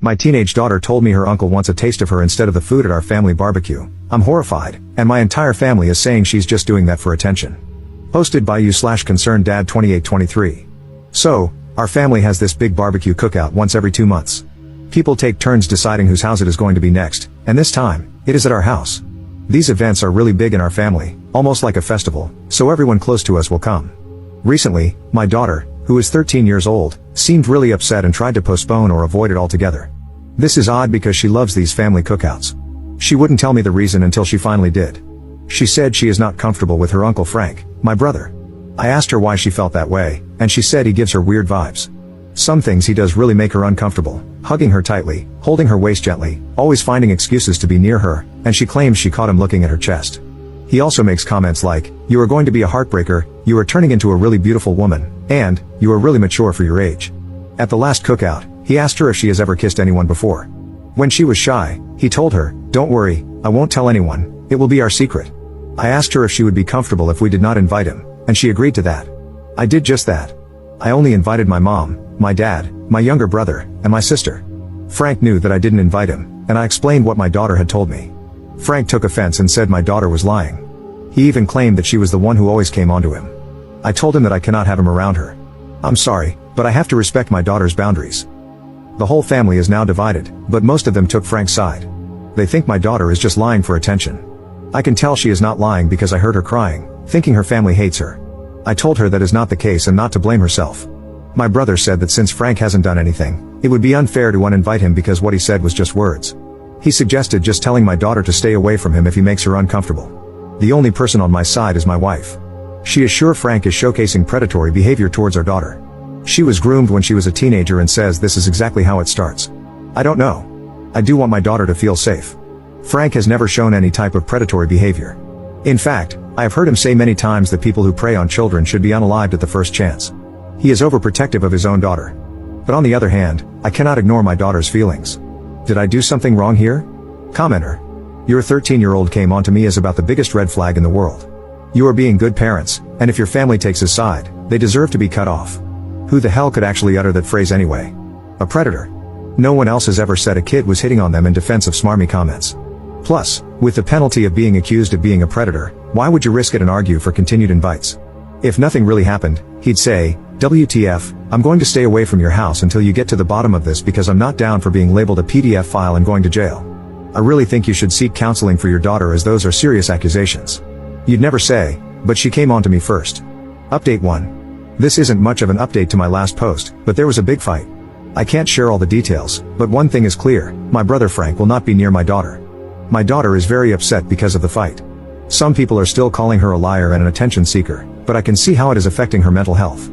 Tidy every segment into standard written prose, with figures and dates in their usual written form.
My teenage daughter told me her uncle wants a taste of her instead of the food at our family barbecue. I'm horrified, and my entire family is saying she's just doing that for attention. Posted by you/ConcernedDad2823. So, our family has this big barbecue cookout once every 2 months. People take turns deciding whose house it is going to be next, and this time, it is at our house. These events are really big in our family, almost like a festival, so everyone close to us will come. Recently, my daughter, who is 13 years old, seemed really upset and tried to postpone or avoid it altogether. This is odd because she loves these family cookouts. She wouldn't tell me the reason until she finally did. She said she is not comfortable with her Uncle Frank, my brother. I asked her why she felt that way, and she said he gives her weird vibes. Some things he does really make her uncomfortable, hugging her tightly, holding her waist gently, always finding excuses to be near her, and she claims she caught him looking at her chest. He also makes comments like, "You are going to be a heartbreaker, you are turning into a really beautiful woman, and, you are really mature for your age." At the last cookout, he asked her if she has ever kissed anyone before. When she was shy, he told her, "Don't worry, I won't tell anyone, it will be our secret." I asked her if she would be comfortable if we did not invite him, and she agreed to that. I did just that. I only invited my mom, my dad, my younger brother, and my sister. Frank knew that I didn't invite him, and I explained what my daughter had told me. Frank took offense and said my daughter was lying. He even claimed that she was the one who always came onto him. I told him that I cannot have him around her. I'm sorry, but I have to respect my daughter's boundaries. The whole family is now divided, but most of them took Frank's side. They think my daughter is just lying for attention. I can tell she is not lying because I heard her crying, thinking her family hates her. I told her that is not the case and not to blame herself. My brother said that since Frank hasn't done anything, it would be unfair to uninvite him because what he said was just words. He suggested just telling my daughter to stay away from him if he makes her uncomfortable. The only person on my side is my wife. She is sure Frank is showcasing predatory behavior towards our daughter. She was groomed when she was a teenager and says this is exactly how it starts. I don't know. I do want my daughter to feel safe. Frank has never shown any type of predatory behavior. In fact, I have heard him say many times that people who prey on children should be unalived at the first chance. He is overprotective of his own daughter. But on the other hand, I cannot ignore my daughter's feelings. Did I do something wrong here? Commenter. Your 13-year-old came onto me as about the biggest red flag in the world. You are being good parents, and if your family takes his side, they deserve to be cut off. Who the hell could actually utter that phrase anyway? A predator. No one else has ever said a kid was hitting on them in defense of smarmy comments. Plus, with the penalty of being accused of being a predator, why would you risk it and argue for continued invites? If nothing really happened, he'd say, "WTF, I'm going to stay away from your house until you get to the bottom of this because I'm not down for being labeled a PDF file and going to jail." I really think you should seek counseling for your daughter as those are serious accusations. You'd never say, but she came on to me first. Update 1. This isn't much of an update to my last post, but there was a big fight. I can't share all the details, but one thing is clear, my brother Frank will not be near my daughter. My daughter is very upset because of the fight. Some people are still calling her a liar and an attention seeker, but I can see how it is affecting her mental health.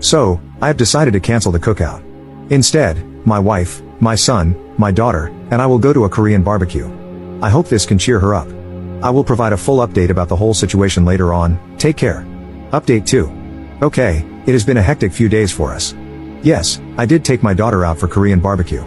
So, I have decided to cancel the cookout. Instead, my wife, my son, my daughter, and I will go to a Korean barbecue. I hope this can cheer her up. I will provide a full update about the whole situation later on. Take care. Update 2. Okay, it has been a hectic few days for us. Yes, I did take my daughter out for Korean barbecue.